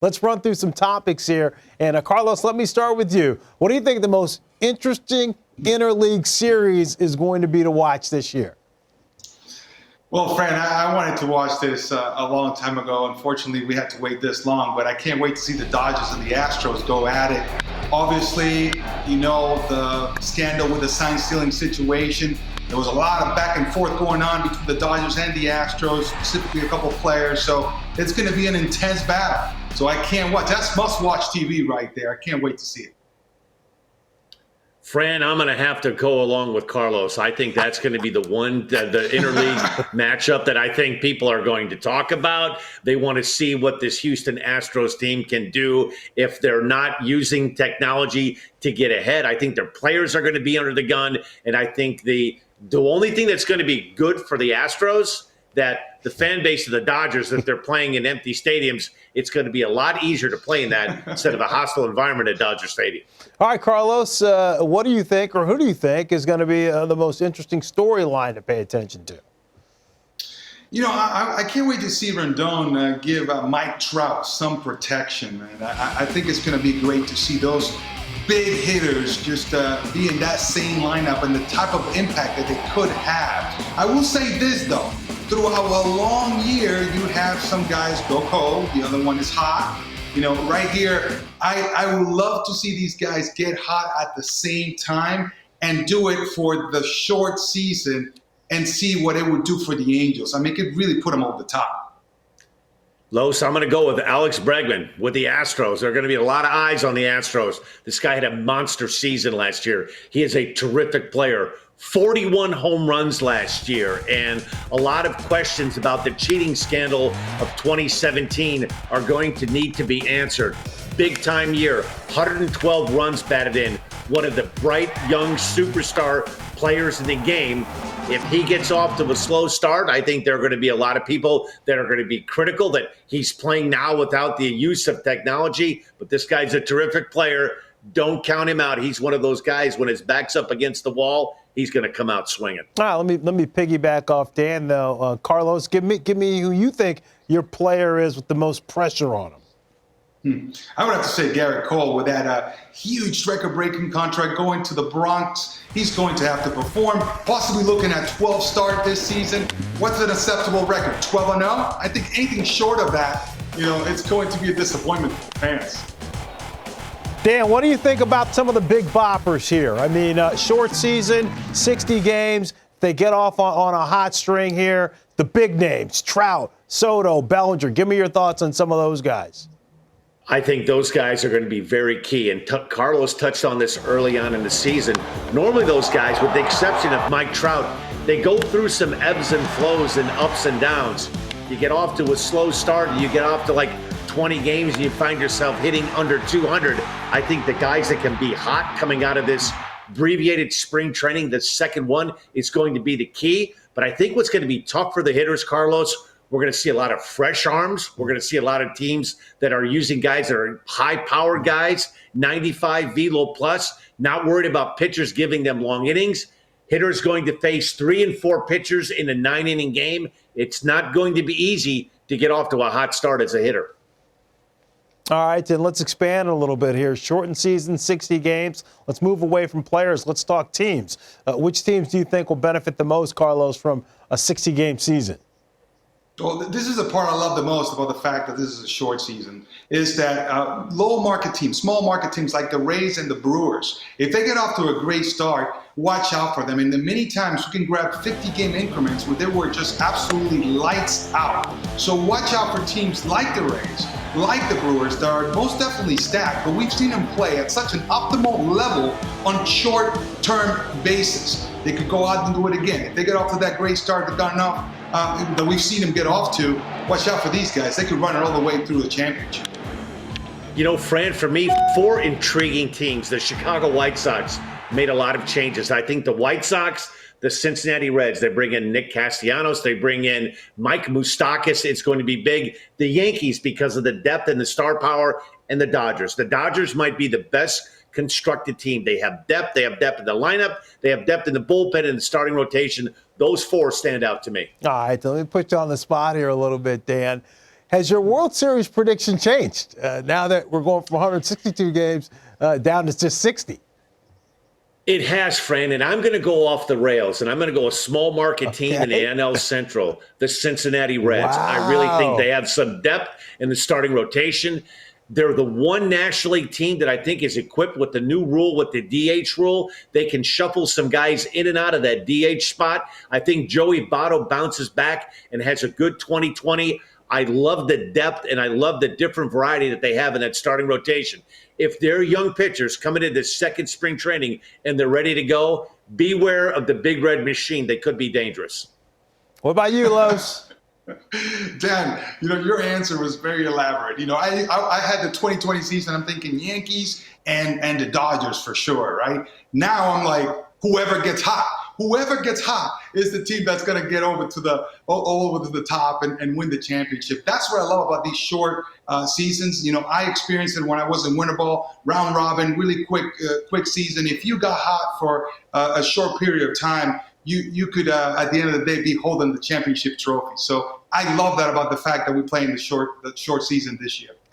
Let's run through some topics here. And Carlos, let me start with you. What do you think the most interesting interleague series is going to be to watch this year? Well, Fran, I wanted to watch this a long time ago. Unfortunately, we had to wait this long, but I can't wait to see the Dodgers and the Astros go at it. Obviously, you know, the scandal with the sign stealing situation. There was a lot of back and forth going on between the Dodgers and the Astros, specifically a couple players. So it's going to be an intense battle. So I can't watch. That's must-watch TV right there. I can't wait to see it. Fran, I'm going to have to go along with Carlos. I think that's going to be the interleague matchup that I think people are going to talk about. They want to see what this Houston Astros team can do if they're not using technology to get ahead. I think their players are going to be under the gun, and I think the only thing that's going to be good for the Astros, that the fan base of the Dodgers, if they're playing in empty stadiums, it's going to be a lot easier to play in that instead of a hostile environment at Dodger Stadium. All right, Carlos, what do you think, or who do you think is going to be the most interesting storyline to pay attention to? You know, I can't wait to see Rendon give Mike Trout some protection, man. I think it's going to be great to see those big hitters just be in that same lineup and the type of impact that they could have. I will say this, though. Throughout a long year, you have some guys go cold. The other one is hot. You know, right here, I would love to see these guys get hot at the same time and do it for the short season and see what it would do for the Angels. I mean, it could really put them over the top. Los, I'm going to go with Alex Bregman with the Astros. There are going to be a lot of eyes on the Astros. This guy had a monster season last year. He is a terrific player. 41 home runs last year, and a lot of questions about the cheating scandal of 2017 are going to need to be answered. Big time year, 112 runs batted in, one of the bright young superstar players in the game. If he gets off to a slow start, I think there are going to be a lot of people that are going to be critical that he's playing now without the use of technology, but this guy's a terrific player. Don't count him out. He's one of those guys, when his back's up against the wall, he's going to come out swinging. All right, let me piggyback off Dan, though. Carlos, give me who you think your player is with the most pressure on him. I would have to say Garrett Cole with that huge record-breaking contract going to the Bronx. He's going to have to perform, possibly looking at 12 start this season. What's an acceptable record? 12-0? I think anything short of that, you know, it's going to be a disappointment for fans. Dan, what do you think about some of the big boppers here? I mean, short season, 60 games. They get off on a hot string here. The big names, Trout, Soto, Bellinger. Give me your thoughts on some of those guys. I think those guys are going to be very key. And Carlos touched on this early on in the season. Normally those guys, with the exception of Mike Trout, they go through some ebbs and flows and ups and downs. You get off to a slow start and you get off to like 20 games and you find yourself hitting under 200. I think the guys that can be hot coming out of this abbreviated spring training, the second one, is going to be the key. But I think what's going to be tough for the hitters, Carlos, we're going to see a lot of fresh arms. We're going to see a lot of teams that are using guys that are high-powered guys, 95 velo plus, not worried about pitchers giving them long innings. Hitters going to face 3 and 4 pitchers in a 9-inning game. It's not going to be easy to get off to a hot start as a hitter. All right, then let's expand a little bit here. Shortened season, 60 games. Let's move away from players. Let's talk teams. Which teams do you think will benefit the most, Carlos, from a 60-game season? Well, this is the part I love the most about the fact that this is a short season, is that low market teams, small market teams like the Rays and the Brewers, if they get off to a great start, watch out for them. And the many times you can grab 50-game increments where they were just absolutely lights out. So watch out for teams like the Rays, like the Brewers, that are most definitely stacked, but we've seen them play at such an optimal level on short-term basis. They could go out and do it again. If they get off to that great start they've gotten off, that we've seen them get off to, watch out for these guys. They could run it all the way through the championship. You know, Fran, for me, 4 intriguing teams. The Chicago White Sox made a lot of changes. I think the White Sox, the Cincinnati Reds, they bring in Nick Castellanos, they bring in Mike Moustakas. It's going to be big. The Yankees, because of the depth and the star power, and the Dodgers. The Dodgers might be the best constructed team. They have depth. They have depth in the lineup. They have depth in the bullpen and the starting rotation. Those 4 stand out to me. All right, let me put you on the spot here a little bit, Dan. Has your World Series prediction changed now that we're going from 162 games down to just 60? It has, Fran, and I'm going to go off the rails, and I'm going to go a small market team in the NL Central, the Cincinnati Reds. Wow. I really think they have some depth in the starting rotation. They're the one National League team that I think is equipped with the new rule, with the DH rule. They can shuffle some guys in and out of that DH spot. I think Joey Votto bounces back and has a good 2020. I love the depth, and I love the different variety that they have in that starting rotation. If they're young pitchers coming into second spring training and they're ready to go, beware of the big red machine. They could be dangerous. What about you, Los? Dan, your answer was very elaborate. I had the 2020 season. I'm thinking Yankees and the Dodgers for sure, right? Now I'm like, whoever gets hot is the team that's going to get over to the top and win the championship. That's what I love about these short seasons. I experienced it when I was in winter ball, round robin, really quick season. If you got hot for a short period of time, you could, at the end of the day, be holding the championship trophy. So I love that about the fact that we play in the short season this year.